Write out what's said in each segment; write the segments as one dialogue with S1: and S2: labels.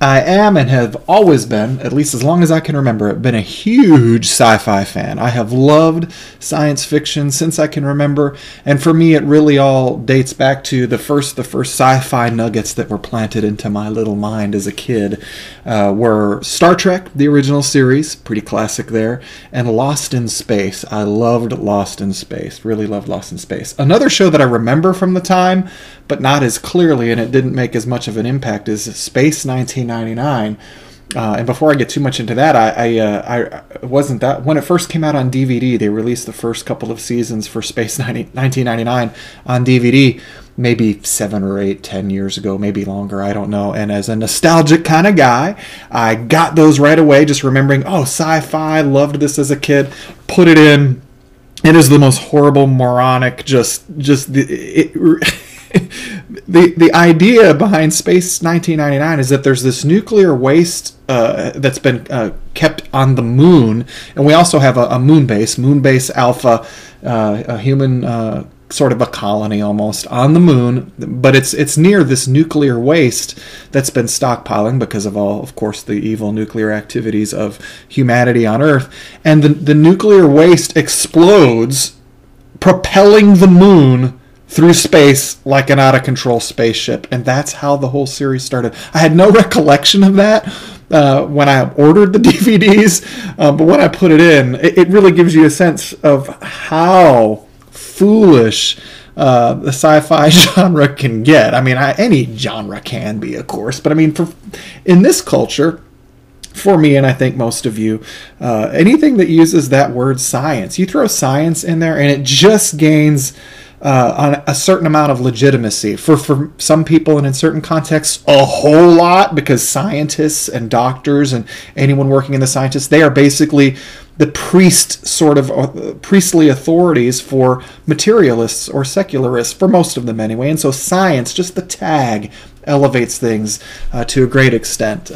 S1: I am and have always been, at least as long as I can remember, been a huge sci-fi fan. I have loved science fiction since I can remember, and for me it really all dates back to the first sci-fi nuggets that were planted into my little mind as a kid were Star Trek, the original series, pretty classic there, and Lost in Space. I loved Lost in Space, really loved Lost in Space. Another show that I remember from the time, but not as clearly, and it didn't make as much of an impact, is Space 1999. And before I get too much into that, I wasn't that when it first came out on DVD. They released the first couple of seasons for Space 1999 on DVD, maybe 7 or 8, 10 years ago, maybe longer, I don't know. And as a nostalgic kind of guy, I got those right away, just remembering, oh, sci-fi, loved this as a kid, put it in. It is the most horrible, moronic, the idea behind Space 1999 is that there's this nuclear waste that's been kept on the moon, and we also have a moon base Alpha, a human sort of a colony almost on the moon, but it's near this nuclear waste that's been stockpiling because of all, of course, the evil nuclear activities of humanity on Earth, and the nuclear waste explodes, propelling the moon through space like an out-of-control spaceship. And that's how the whole series started. I had no recollection of that when I ordered the DVDs, but when I put it in, it really gives you a sense of how foolish the sci-fi genre can get. I mean, any genre can be, of course, but I mean, in this culture, for me, and I think most of you, anything that uses that word science, you throw science in there and it just gains on a certain amount of legitimacy. For some people and in certain contexts, a whole lot, because scientists and doctors and anyone working in the scientists, they are basically the priestly authorities for materialists or secularists, for most of them anyway. And so science, just the tag, elevates things to a great extent.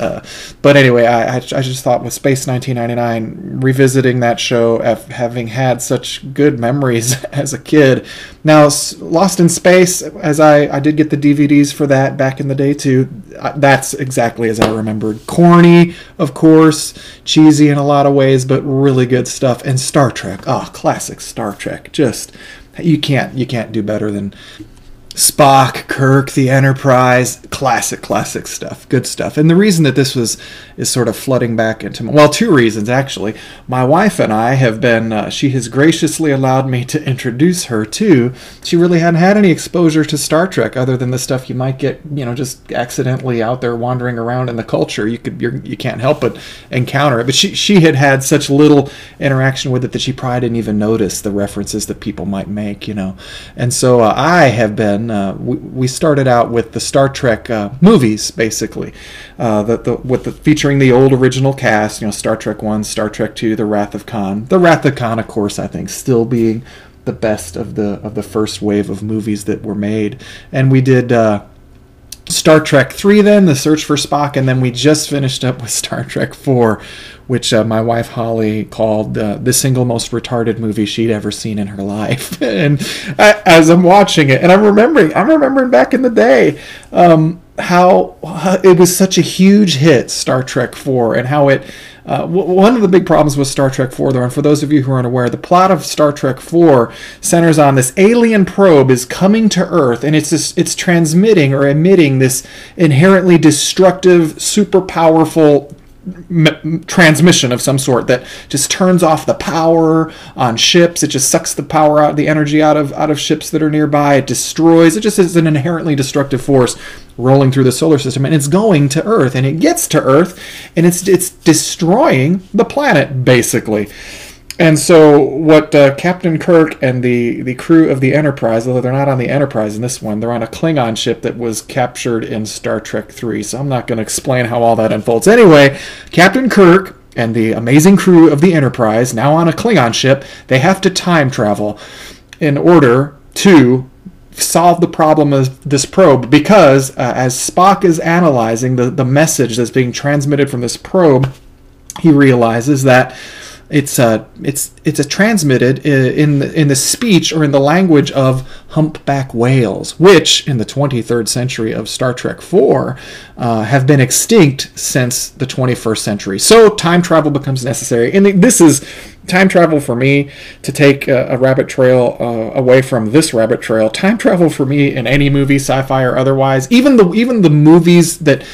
S1: But anyway, I just thought with Space 1999, revisiting that show, having had such good memories as a kid. Now, Lost in Space, as I did get the DVDs for that back in the day too, that's exactly as I remembered. Corny, of course, cheesy in a lot of ways, but really good stuff. And Star Trek, classic Star Trek. Just, you can't do better than Spock, Kirk, the Enterprise, classic stuff, good stuff. And the reason that this is sort of flooding back into, well, two reasons actually. My wife and I have been, she has graciously allowed me to introduce her to, she really hadn't had any exposure to Star Trek other than the stuff you might get, just accidentally out there wandering around in the culture. You can't help but encounter it. But she had had such little interaction with it that she probably didn't even notice the references that people might make, And so I have been, we started out with the Star Trek movies, basically, featuring the old original cast, Star Trek 1, Star Trek 2, The Wrath of Khan. The Wrath of Khan, of course, I think still being the best of the first wave of movies that were made. And we did Star Trek 3 then, The Search for Spock, and then we just finished up with Star Trek 4, which my wife Holly called the single most retarded movie she'd ever seen in her life. And as I'm watching it, and I'm remembering back in the day how it was such a huge hit, Star Trek 4, and how it one of the big problems with Star Trek 4, though, and for those of you who aren't aware, the plot of Star Trek 4 centers on this alien probe is coming to Earth, and it's transmitting or emitting this inherently destructive, super powerful transmission of some sort that just turns off the power on ships. It just sucks the power out, the energy out of ships that are nearby. It destroys. It just is an inherently destructive force rolling through the solar system, and it's going to Earth, and it gets to Earth, and it's destroying the planet, basically. And so what Captain Kirk and the crew of the Enterprise, although they're not on the Enterprise in this one, they're on a Klingon ship that was captured in Star Trek 3, so I'm not going to explain how all that unfolds. Anyway, Captain Kirk and the amazing crew of the Enterprise, now on a Klingon ship, they have to time travel in order to solve the problem of this probe, because as Spock is analyzing the message that's being transmitted from this probe, he realizes that it's transmitted in the speech or in the language of humpback whales, which in the 23rd century of Star Trek IV have been extinct since the 21st century. So time travel becomes necessary, and this is time travel for me to take a rabbit trail away from this rabbit trail. Time travel for me in any movie, sci-fi or otherwise, even the movies that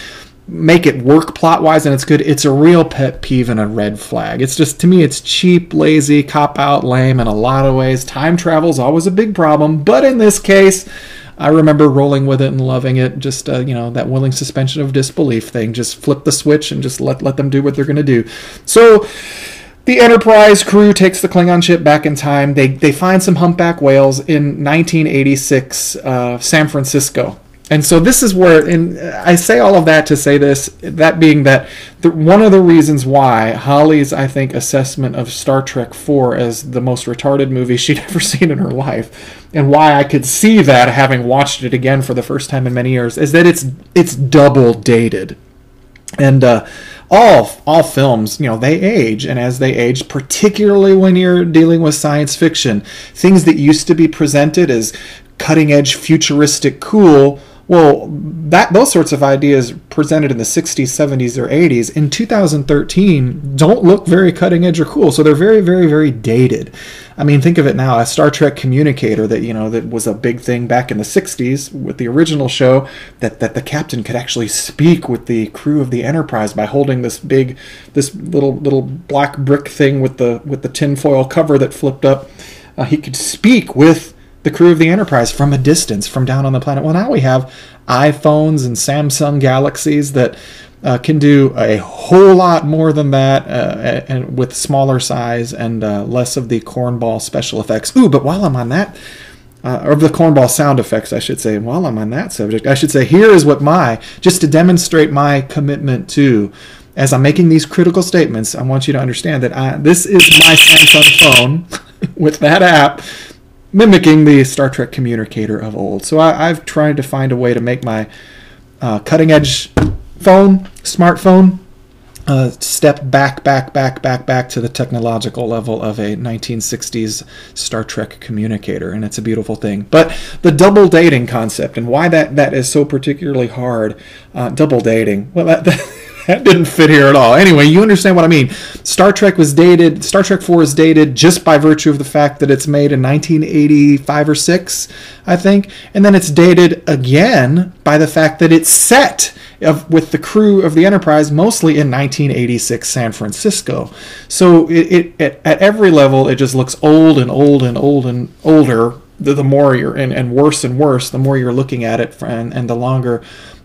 S1: make it work plot-wise and it's good, it's a real pet peeve and a red flag. It's just, to me, it's cheap, lazy, cop-out, lame in a lot of ways. Time travel is always a big problem, but in this case, I remember rolling with it and loving it. Just, that willing suspension of disbelief thing. Just flip the switch and just let them do what they're going to do. So the Enterprise crew takes the Klingon ship back in time. They find some humpback whales in 1986 San Francisco. And so this is where, and I say all of that to say this, that being that one of the reasons why Holly's, I think, assessment of Star Trek IV as the most retarded movie she'd ever seen in her life, and why I could see that having watched it again for the first time in many years, is that it's double dated. And all films, they age, and as they age, particularly when you're dealing with science fiction, things that used to be presented as cutting-edge, futuristic, cool, well, those sorts of ideas presented in the 60s, 70s, or 80s in 2013 don't look very cutting edge or cool. So they're very, very, very dated. I mean, think of it now. A Star Trek communicator that was a big thing back in the 60s with the original show, that the captain could actually speak with the crew of the Enterprise by holding this little black brick thing with the tinfoil cover that flipped up. He could speak with the crew of the Enterprise from a distance, from down on the planet. Well, now we have iPhones and Samsung Galaxies that can do a whole lot more than that, and with smaller size and less of the cornball special effects. Ooh, but while I'm on that, or the cornball sound effects, I should say, and while I'm on that subject, I should say, here is what just to demonstrate my commitment to, as I'm making these critical statements, I want you to understand that this is my Samsung phone with that app, mimicking the Star Trek communicator of old. So I've tried to find a way to make my cutting-edge smartphone, step back to the technological level of a 1960s Star Trek communicator, and it's a beautiful thing. But the double dating concept, and why that is so particularly hard, double dating, well, that didn't fit here at all. Anyway, you understand what I mean. Star Trek IV is dated just by virtue of the fact that it's made in 1985 or 6, I think. And then it's dated again by the fact that it's set with the crew of the Enterprise mostly in 1986 San Francisco. So it at every level, it just looks old and older the more you're, and worse the more you're looking at it, and the longer,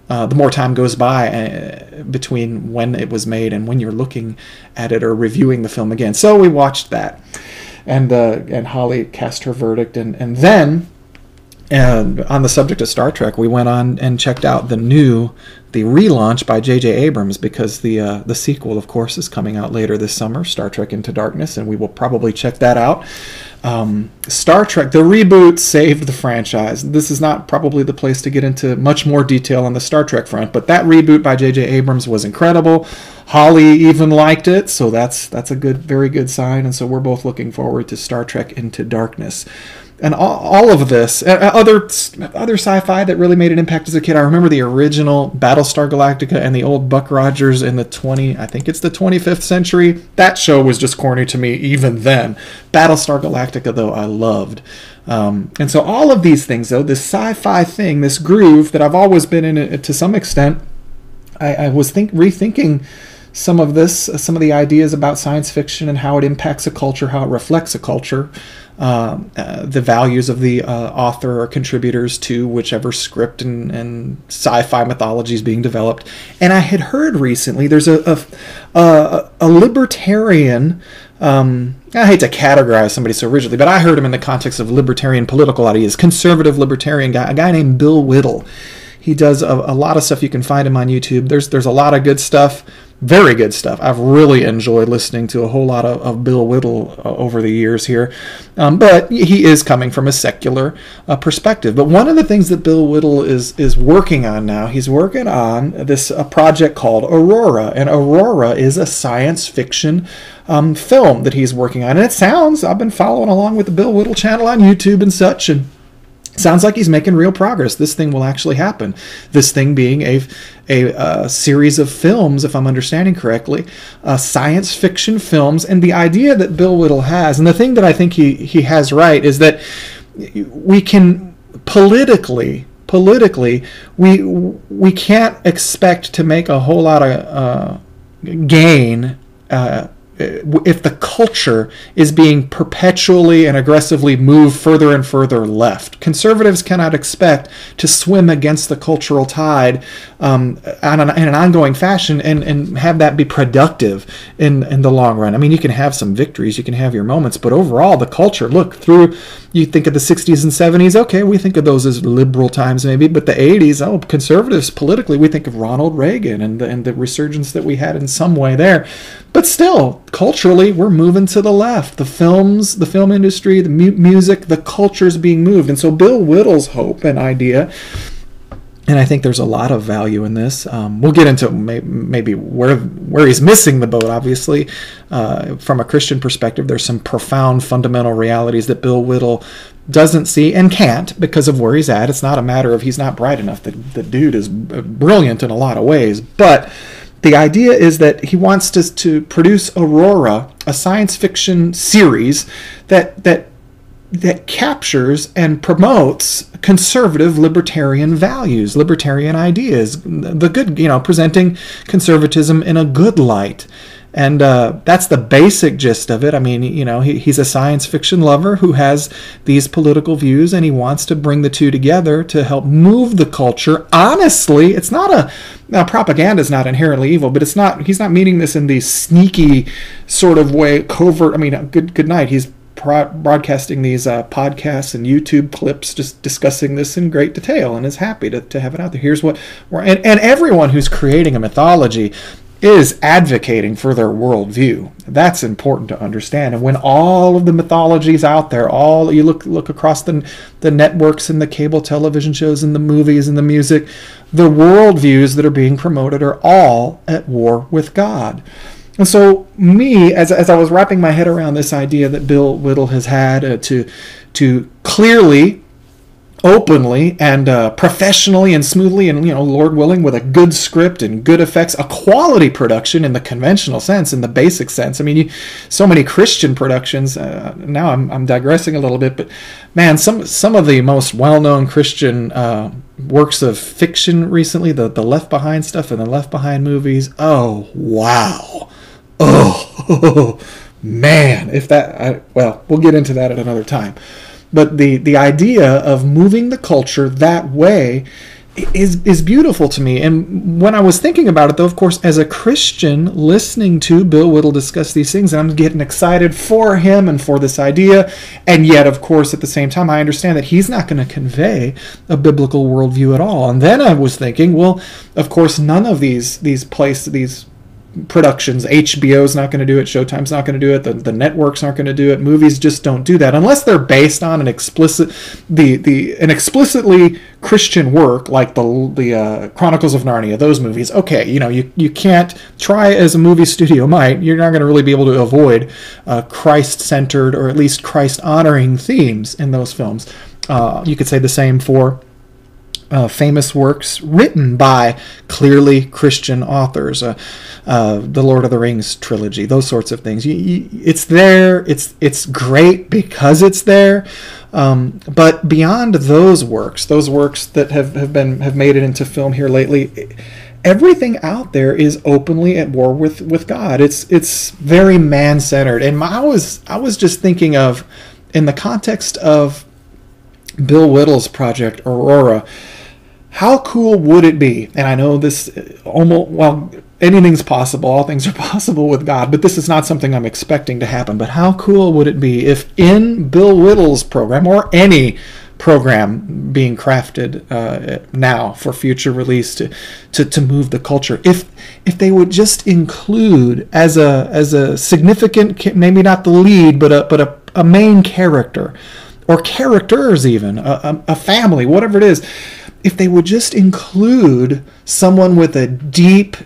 S1: the more time goes by between when it was made and when you're looking at it or reviewing the film again. So we watched that, and Holly cast her verdict, and then on the subject of Star Trek, we went on and checked out the relaunch by J.J. Abrams, because the sequel, of course, is coming out later this summer, Star Trek Into Darkness, and we will probably check that out. Star Trek, the reboot, saved the franchise. This is not probably the place to get into much more detail on the Star Trek front, but that reboot by J.J. Abrams was incredible. Holly even liked it, so that's a very good sign, and so we're both looking forward to Star Trek Into Darkness. And all of this, other sci-fi that really made an impact as a kid. I remember the original Battlestar Galactica and the old Buck Rogers in the 25th century. That show was just corny to me even then. Battlestar Galactica, though, I loved. And so all of these things, though, this sci-fi thing, this groove that I've always been in it to some extent, I was rethinking some of the ideas about science fiction and how it impacts a culture, how it reflects a culture. The values of the author or contributors to whichever script and sci-fi mythology is being developed. And I had heard recently there's a libertarian, I hate to categorize somebody so rigidly, but I heard him in the context of libertarian political ideas, conservative libertarian guy, a guy named Bill Whittle. He does a lot of stuff. You can find him on YouTube. There's a lot of good stuff. Very good stuff. I've really enjoyed listening to a whole lot of Bill Whittle over the years here. But he is coming from a secular perspective. But one of the things that Bill Whittle is working on now, he's working on this project called Aurora. And Aurora is a science fiction film that he's working on. And it sounds, I've been following along with the Bill Whittle channel on YouTube and such, and sounds like he's making real progress. This thing will actually happen. This thing being a series of films, if I'm understanding correctly, science fiction films. And the idea that Bill Whittle has, and the thing that I think he has right, is that we can politically, we can't expect to make a whole lot of gain if the culture is being perpetually and aggressively moved further and further left. Conservatives cannot expect to swim against the cultural tide in an ongoing fashion and have that be productive in the long run. I mean, you can have some victories, you can have your moments, but overall, the culture, look through, you think of the 60s and 70s, okay, we think of those as liberal times maybe, but the 80s, conservatives politically, we think of Ronald Reagan and the resurgence that we had in some way there. But still, culturally, we're moving to the left. The films, the film industry, the music, the culture's being moved. And so Bill Whittle's hope and idea, and I think there's a lot of value in this. We'll get into maybe where he's missing the boat, obviously. From a Christian perspective, there's some profound fundamental realities that Bill Whittle doesn't see and can't because of where he's at. It's not a matter of he's not bright enough. The dude is brilliant in a lot of ways. But the idea is that he wants to produce Aurora, a science fiction series that captures and promotes conservative libertarian values, libertarian ideas, the good, presenting conservatism in a good light. And that's the basic gist of it. I mean, he's a science fiction lover who has these political views, and he wants to bring the two together to help move the culture. Honestly, it's not now propaganda is not inherently evil, but he's not meaning this in the sneaky sort of way, covert. I mean, good night. He's broadcasting these podcasts and YouTube clips just discussing this in great detail and is happy to have it out there. Here's what and everyone who's creating a mythology is advocating for their worldview. That's important to understand. And when all of the mythologies out there, you look across the networks and the cable television shows and the movies and the music, the worldviews that are being promoted are all at war with God. And so as I was wrapping my head around this idea that Bill Whittle has had to clearly, openly, and professionally and smoothly, and Lord willing, with a good script and good effects, a quality production in the conventional sense, in the basic sense. I mean, so many Christian productions. Now I'm digressing a little bit, but man, some of the most well-known Christian works of fiction recently, the Left Behind stuff and the Left Behind movies. Oh wow. Oh man, we'll get into that at another time. But the idea of moving the culture that way is beautiful to me. And when I was thinking about it, though, of course, as a Christian, listening to Bill Whittle discuss these things, I'm getting excited for him and for this idea. And yet, of course, at the same time, I understand that he's not going to convey a biblical worldview at all. And then I was thinking, well, of course, none of these productions, HBO's not going to do it, Showtime's not going to do it, the networks aren't going to do it, movies just don't do that unless they're based on an explicitly Christian work like the Chronicles of Narnia, those movies. Okay, you can't try as a movie studio might, you're not going to really be able to avoid Christ-centered or at least Christ-honoring themes in those films. You could say the same for famous works written by clearly Christian authors, the Lord of the Rings trilogy, those sorts of things. It's there. It's great because it's there. But beyond those works that have made it into film here lately, everything out there is openly at war with God. It's very man-centered. And I was just thinking of, in the context of Bill Whittle's project Aurora, how cool would it be? And I know this anything's possible, all things are possible with God, but this is not something I'm expecting to happen. But how cool would it be if in Bill Whittle's program, or any program being crafted now for future release to move the culture. If they would just include as a significant, maybe not the lead, but a main character, or characters even, a family, whatever it is, if they would just include someone with a deep,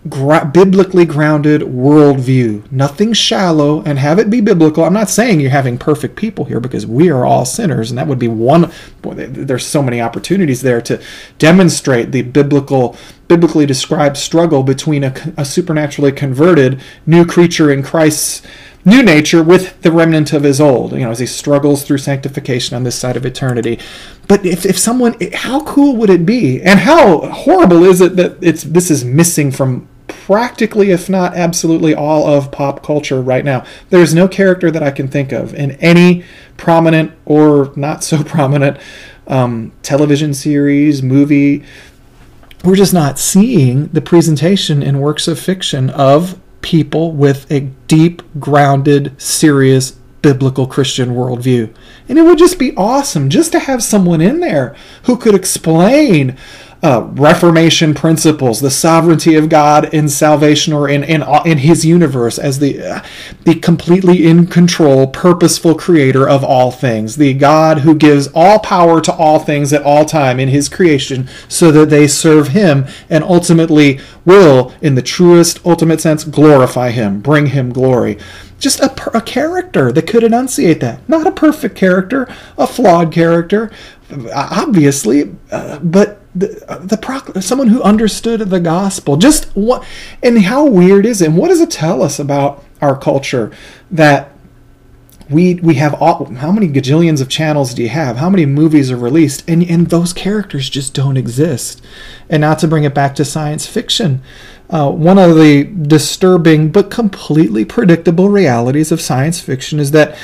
S1: biblically grounded worldview, nothing shallow, and have it be biblical. I'm not saying you're having perfect people here, because we are all sinners, and that would be one. Boy, there's so many opportunities there to demonstrate the biblically described struggle between a supernaturally converted new creature in Christ's new nature with the remnant of his old, as he struggles through sanctification on this side of eternity. But if someone, how cool would it be, and how horrible is it that this is missing from practically, if not absolutely, all of pop culture right now? There's no character that I can think of in any prominent or not so prominent television series, movie. We're just not seeing the presentation in works of fiction of people with a deep, grounded, serious, biblical Christian worldview. And it would just be awesome just to have someone in there who could explain Reformation principles, the sovereignty of God in salvation, or in his universe as the completely in control, purposeful creator of all things, the God who gives all power to all things at all time in his creation so that they serve him and ultimately will, in the truest, ultimate sense, glorify him, bring him glory. Just a character that could enunciate that. Not a perfect character, a flawed character, obviously, but someone who understood the gospel. Just what, and how weird is it? And what does it tell us about our culture that we have how many gajillions of channels do you have? How many movies are released? And those characters just don't exist. And not to bring it back to science fiction, one of the disturbing but completely predictable realities of science fiction is that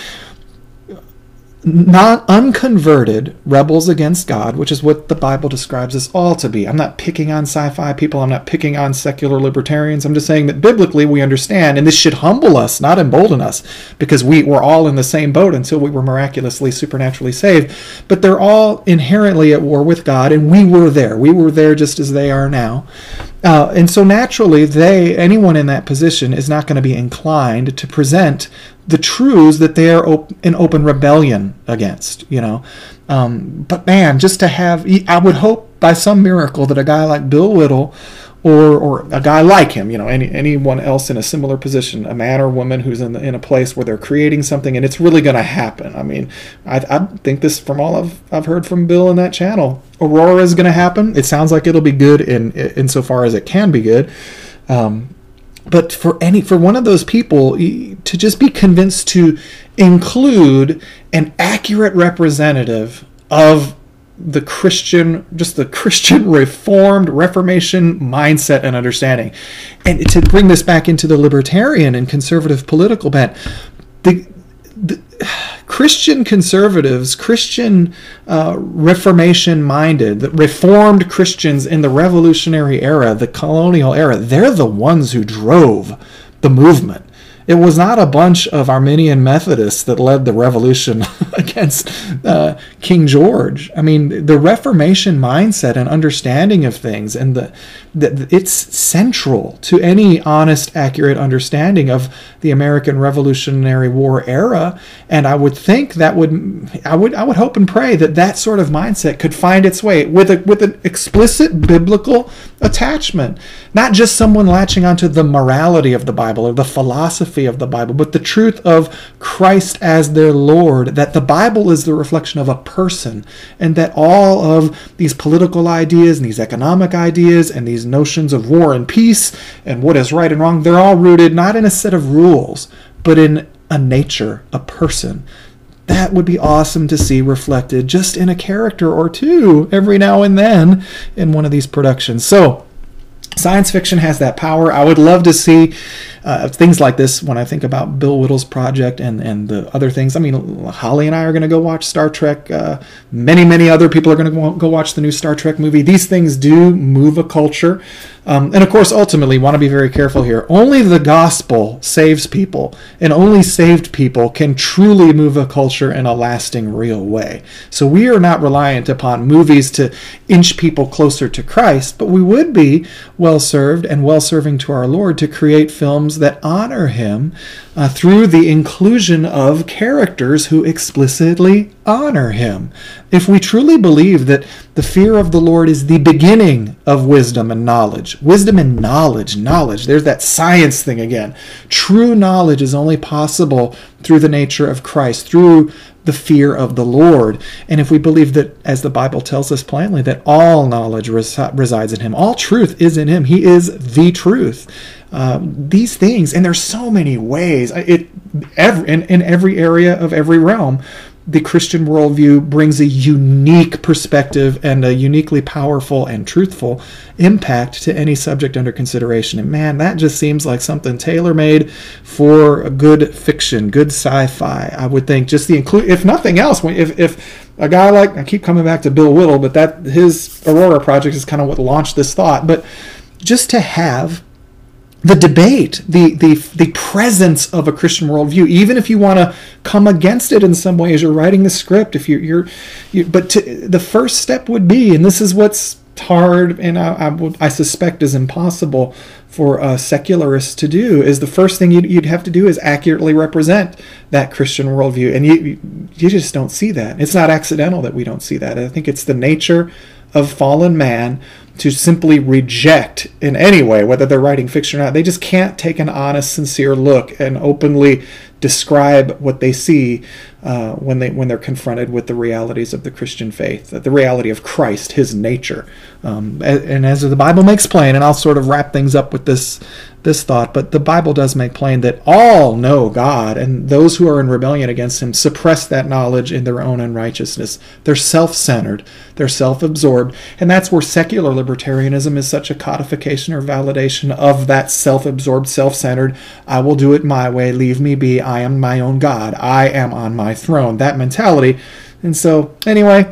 S1: unconverted rebels against God, which is what the Bible describes us all to be. I'm not picking on sci-fi people. I'm not picking on secular libertarians. I'm just saying that biblically we understand, and this should humble us, not embolden us, because we were all in the same boat until we were miraculously, supernaturally saved. But they're all inherently at war with God, and we were there. We were there just as they are now. And so naturally, anyone in that position is not going to be inclined to present the truths that they are in open rebellion against, But man, just to have, I would hope by some miracle that a guy like Bill Whittle or a guy like him, anyone else in a similar position, a man or woman who's in a place where they're creating something and it's really going to happen. I mean, I think this, from all I've heard from Bill in that channel, Aurora is going to happen. It sounds like it'll be good insofar as it can be good. But for one of those people to just be convinced to include an accurate representative of the Christian Reformed Reformation mindset and understanding, and to bring this back into the libertarian and conservative political bent, the Christian conservatives, Christian Reformation-minded, the Reformed Christians in the Revolutionary era, the colonial era, they're the ones who drove the movement. It was not a bunch of Arminian Methodists that led the revolution against King George. I mean, the Reformation mindset and understanding of things, and it's central to any honest, accurate understanding of the American Revolutionary War era. And I would think I would hope and pray that sort of mindset could find its way with an explicit biblical attachment, not just someone latching onto the morality of the Bible or the philosophy of the Bible, but the truth of Christ as their Lord, that the Bible is the reflection of a person, and that all of these political ideas and these economic ideas and these notions of war and peace and what is right and wrong, they're all rooted not in a set of rules, but in a nature, a person. That would be awesome to see reflected just in a character or two every now and then in one of these productions. So science fiction has that power. I would love to see things like this when I think about Bill Whittle's project and the other things. I mean, Holly and I are going to go watch Star Trek. Many other people are going to go watch the new Star Trek movie. These things do move a culture. And of course, ultimately, want to be very careful here. Only the gospel saves people, and only saved people can truly move a culture in a lasting, real way. So we are not reliant upon movies to inch people closer to Christ, but we would be well-served and well-serving to our Lord to create films that honor him through the inclusion of characters who explicitly honor him. If we truly believe that the fear of the Lord is the beginning of wisdom and knowledge, there's that science thing again. True knowledge is only possible through the nature of Christ, through the fear of the Lord. And if we believe that, as the Bible tells us plainly, that all knowledge resides in him, all truth is in him, he is the truth. These things, and there's so many ways, in every area of every realm, the Christian worldview brings a unique perspective and a uniquely powerful and truthful impact to any subject under consideration. And man, that just seems like something tailor-made for good fiction, good sci-fi. I would think just if nothing else, if a guy like, I keep coming back to Bill Whittle, but that his Aurora project is kind of what launched this thought, but just to have the debate, the presence of a Christian worldview, even if you want to come against it in some way as you're writing the script, the first step would be, and this is what's hard, and I suspect is impossible for secularists to do, is the first thing you'd have to do is accurately represent that Christian worldview, and you just don't see that. It's not accidental that we don't see that. I think it's the nature of fallen man to simply reject in any way, whether they're writing fiction or not. They just can't take an honest, sincere look and openly describe what they see when they're confronted with the realities of the Christian faith, the reality of Christ, his nature. And as the Bible makes plain, and I'll sort of wrap things up with this thought, but the Bible does make plain that all know God, and those who are in rebellion against him suppress that knowledge in their own unrighteousness. They're self-centered, they're self-absorbed, and that's where secular libertarianism is such a codification or validation of that self-absorbed, self-centered, I will do it my way, leave me be, I am my own God, I am on my throne, that mentality. And so, anyway,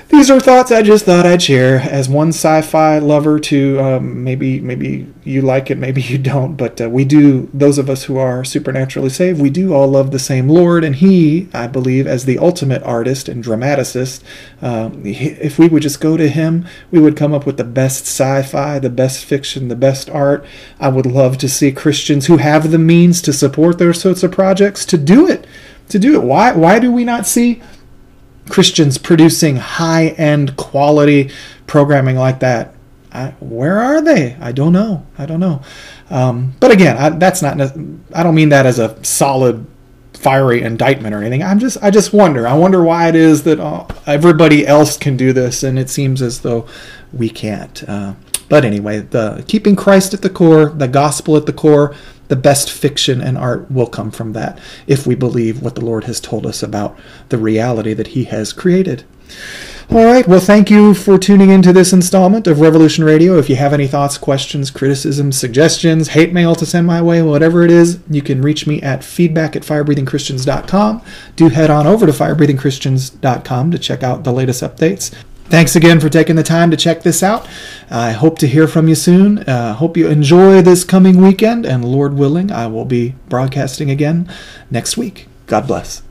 S1: these are thoughts I just thought I'd share as one sci-fi lover to maybe you like it, maybe you don't, but we do, those of us who are supernaturally saved, we do all love the same Lord, and he, I believe, as the ultimate artist and dramaticist, if we would just go to him, we would come up with the best sci-fi, the best fiction, the best art. I would love to see Christians who have the means to support those sorts of projects to do it. Why do we not see Christians producing high-end quality programming like that? Where are they? I don't know. But again, I don't mean that as a solid, fiery indictment or anything. I just wonder. I wonder why it is that everybody else can do this, and it seems as though we can't. But anyway, keeping Christ at the core, the gospel at the core, the best fiction and art will come from that if we believe what the Lord has told us about the reality that he has created. All right, well, thank you for tuning into this installment of Revolution Radio. If you have any thoughts, questions, criticisms, suggestions, hate mail to send my way, whatever it is, you can reach me at feedback@firebreathingchristians.com. Do head on over to firebreathingchristians.com to check out the latest updates. Thanks again for taking the time to check this out. I hope to hear from you soon. Hope you enjoy this coming weekend, and Lord willing, I will be broadcasting again next week. God bless.